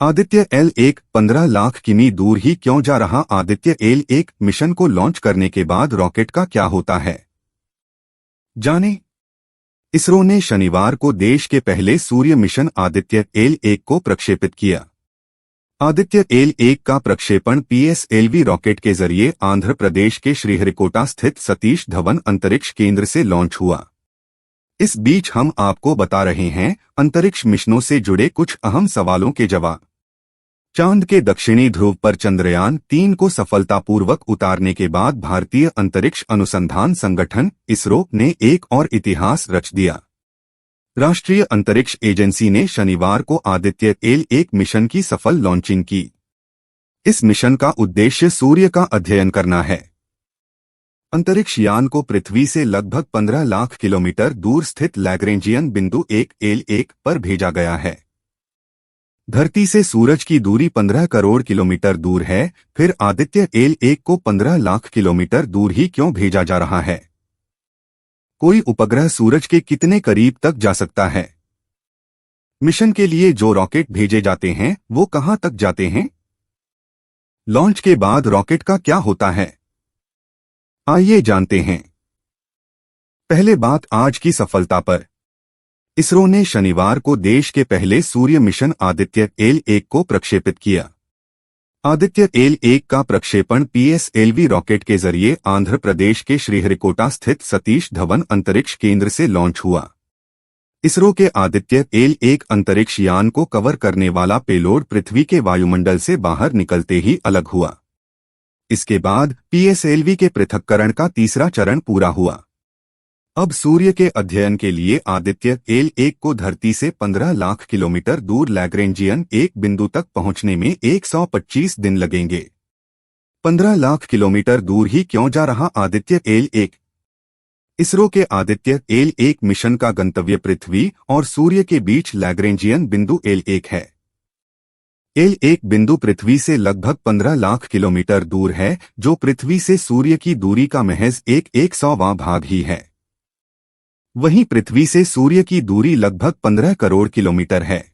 Aditya L1 15 lakh किमी दूर ही क्यों जा रहा? आदित्य L1 मिशन को लॉन्च करने के बाद रॉकेट का क्या होता है, जानें। इसरो ने शनिवार को देश के पहले सूर्य मिशन आदित्य L1 को प्रक्षेपित किया। आदित्य L1 का प्रक्षेपण PSLV रॉकेट के जरिए आंध्र प्रदेश के श्रीहरिकोटा स्थित सतीश धवन अंतरिक्ष केंद्र से लॉन्च हुआ। इस बीच हम आपको बता रहे हैं अंतरिक्ष मिशनों से जुड़े कुछ अहम सवालों के जवाब। चांद के दक्षिणी ध्रुव पर चंद्रयान 3 को सफलतापूर्वक उतारने के बाद भारतीय अंतरिक्ष अनुसंधान संगठन इसरो ने एक और इतिहास रच दिया। राष्ट्रीय अंतरिक्ष एजेंसी ने शनिवार को आदित्य L1 मिशन की सफल लॉन्चिंग की। इस मिशन का उद्देश्य सूर्य का अध्ययन करना है। अंतरिक्ष यान को पृथ्वी से लगभग 15 लाख किलोमीटर दूर स्थित लैग्रेंजियन बिंदु 1 L1 पर भेजा गया है। धरती से सूरज की दूरी 15 करोड़ किलोमीटर दूर है। फिर आदित्य L1 को 15 लाख किलोमीटर दूर ही क्यों भेजा जा रहा है? कोई उपग्रह सूरज के कितने करीब तक जा सकता है? मिशन के लिए जो रॉकेट भेजे जाते हैं वो कहां तक जाते हैं? लॉन्च के बाद रॉकेट का क्या होता है, आइए जानते हैं। पहले बात आज की सफलता पर। इसरो ने शनिवार को देश के पहले सूर्य मिशन आदित्य L1 को प्रक्षेपित किया। आदित्य L1 का प्रक्षेपण PSLV रॉकेट के जरिए आंध्र प्रदेश के श्रीहरिकोटा स्थित सतीश धवन अंतरिक्ष केंद्र से लॉन्च हुआ। इसरो के आदित्य L1 अंतरिक्ष यान को कवर करने वाला पेलोड पृथ्वी के वायुमंडल से बाहर निकलते ही अलग हुआ। इसके बाद PSLV के पृथक्करण का तीसरा चरण पूरा हुआ। अब सूर्य के अध्ययन के लिए आदित्य L1 को धरती से 15 लाख किलोमीटर दूर लैग्रेंजियन 1 बिंदु तक पहुंचने में 125 दिन लगेंगे। 15 लाख किलोमीटर दूर ही क्यों जा रहा आदित्य L1? इसरो के आदित्य L1 मिशन का गंतव्य पृथ्वी और सूर्य के बीच लैग्रेंजियन बिंदु L1 है। L1 बिंदु पृथ्वी से लगभग 15 लाख किलोमीटर दूर है, जो पृथ्वी से सूर्य की दूरी का महज 1/100वां भाग ही है। वहीं पृथ्वी से सूर्य की दूरी लगभग 15 करोड़ किलोमीटर है।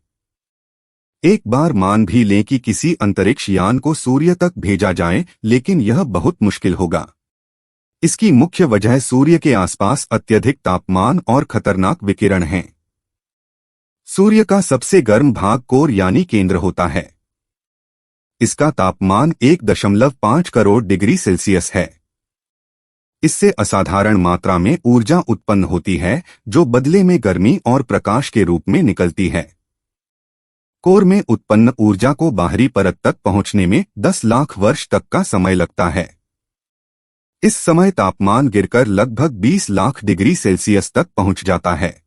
एक बार मान भी लें कि किसी अंतरिक्ष यान को सूर्य तक भेजा जाए, लेकिन यह बहुत मुश्किल होगा। इसकी मुख्य वजह सूर्य के आसपास अत्यधिक तापमान और खतरनाक विकिरण है। सूर्य का सबसे गर्म भाग कोर यानी केंद्र होता है। इसका तापमान 1.5 करोड़ डिग्री सेल्सियस है। इससे असाधारण मात्रा में ऊर्जा उत्पन्न होती है, जो बदले में गर्मी और प्रकाश के रूप में निकलती है। कोर में उत्पन्न ऊर्जा को बाहरी परत तक पहुंचने में 10 लाख वर्ष तक का समय लगता है। इस समय तापमान गिरकर लगभग 20 लाख डिग्री सेल्सियस तक पहुंच जाता है।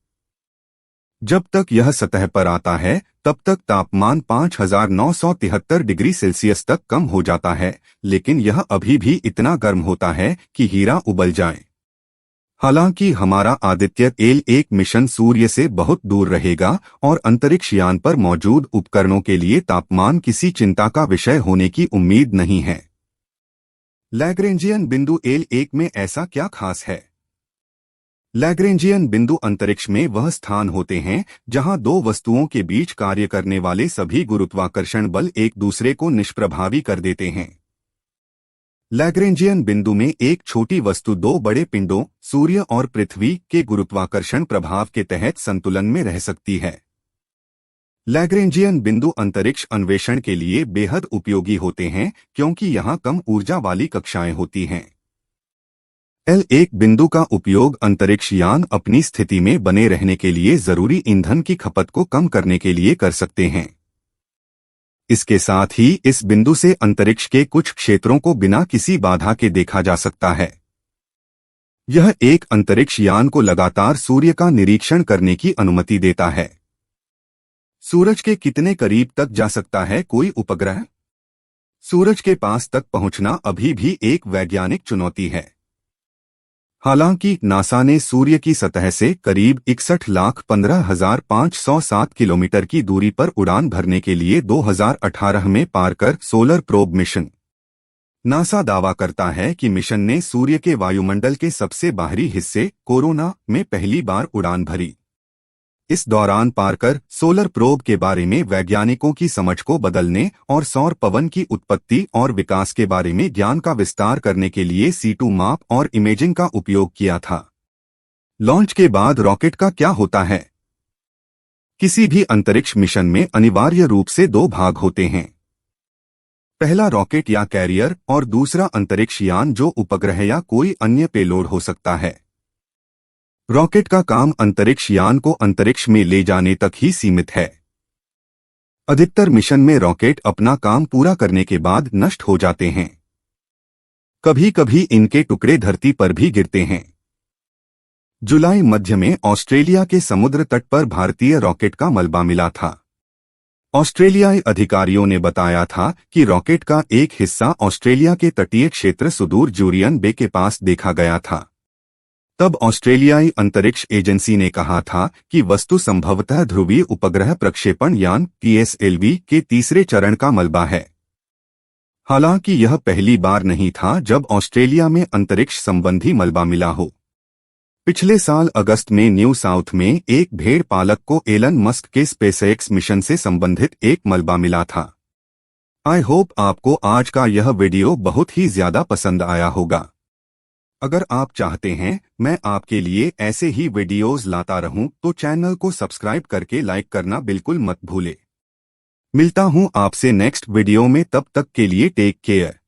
जब तक यह सतह पर आता है, तब तक तापमान 5973 डिग्री सेल्सियस तक कम हो जाता है, लेकिन यह अभी भी इतना गर्म होता है कि हीरा उबल जाए। हालांकि हमारा आदित्य L1 मिशन सूर्य से बहुत दूर रहेगा और अंतरिक्ष यान पर मौजूद उपकरणों के लिए तापमान किसी चिंता का विषय होने की उम्मीद नहीं है। लैग्रेंजियन बिंदु L1 में ऐसा क्या खास है? लैग्रेंजियन बिंदु अंतरिक्ष में वह स्थान होते हैं जहां दो वस्तुओं के बीच कार्य करने वाले सभी गुरुत्वाकर्षण बल एक दूसरे को निष्प्रभावी कर देते हैं। लैग्रेंजियन बिंदु में एक छोटी वस्तु दो बड़े पिंडों, सूर्य और पृथ्वी के गुरुत्वाकर्षण प्रभाव के तहत संतुलन में रह सकती है। लैग्रेंजियन बिंदु अंतरिक्ष अन्वेषण के लिए बेहद उपयोगी होते हैं, क्योंकि यहां कम ऊर्जा वाली कक्षाएं होती हैं। L1 बिंदु का उपयोग अंतरिक्ष यान अपनी स्थिति में बने रहने के लिए जरूरी ईंधन की खपत को कम करने के लिए कर सकते हैं। इसके साथ ही इस बिंदु से अंतरिक्ष के कुछ क्षेत्रों को बिना किसी बाधा के देखा जा सकता है। यह एक अंतरिक्ष यान को लगातार सूर्य का निरीक्षण करने की अनुमति देता है। सूरज के कितने करीब तक जा सकता है कोई उपग्रह? सूरज के पास तक पहुंचना अभी भी एक वैज्ञानिक चुनौती है। हालांकि नासा ने सूर्य की सतह से करीब 61,15,507 किलोमीटर की दूरी पर उड़ान भरने के लिए 2018 में Parker solar probe mission. NASA दावा करता है कि मिशन ने सूर्य के वायुमंडल के सबसे बाहरी हिस्से कोरोना में पहली बार उड़ान भरी। इस दौरान पार्कर सोलर प्रोब के बारे में वैज्ञानिकों की समझ को बदलने और सौर पवन की उत्पत्ति और विकास के बारे में ज्ञान का विस्तार करने के लिए C2 माप और इमेजिंग का उपयोग किया था। लॉन्च के बाद रॉकेट का क्या होता है? किसी भी अंतरिक्ष मिशन में अनिवार्य रूप से दो भाग होते हैं। पहला रॉकेट या कैरियर और दूसरा अंतरिक्ष यान जो उपग्रह या कोई अन्य पेलोड हो सकता है। रॉकेट का काम अंतरिक्ष यान को अंतरिक्ष में ले जाने तक ही सीमित है। अधिकतर मिशन में रॉकेट अपना काम पूरा करने के बाद नष्ट हो जाते हैं। कभी कभी इनके टुकड़े धरती पर भी गिरते हैं। जुलाई मध्य में ऑस्ट्रेलिया के समुद्र तट पर भारतीय रॉकेट का मलबा मिला था। ऑस्ट्रेलियाई अधिकारियों ने बताया था कि रॉकेट का एक हिस्सा ऑस्ट्रेलिया के तटीय क्षेत्र सुदूर जूरियन बे के पास देखा गया था। तब ऑस्ट्रेलियाई अंतरिक्ष एजेंसी ने कहा था कि वस्तु संभवतः ध्रुवीय उपग्रह प्रक्षेपण यान PSLV के तीसरे चरण का मलबा है। हालांकि यह पहली बार नहीं था जब ऑस्ट्रेलिया में अंतरिक्ष संबंधी मलबा मिला हो। पिछले साल अगस्त में न्यू साउथ में एक भेड़ पालक को एलन मस्क के स्पेसएक्स मिशन से संबंधित एक मलबा मिला था। आई होप आपको आज का यह वीडियो बहुत ही ज्यादा पसंद आया होगा। अगर आप चाहते हैं मैं आपके लिए ऐसे ही वीडियोस लाता रहूं तो चैनल को सब्सक्राइब करके लाइक करना बिल्कुल मत भूले। मिलता हूं आपसे नेक्स्ट वीडियो में, तब तक के लिए टेक केयर।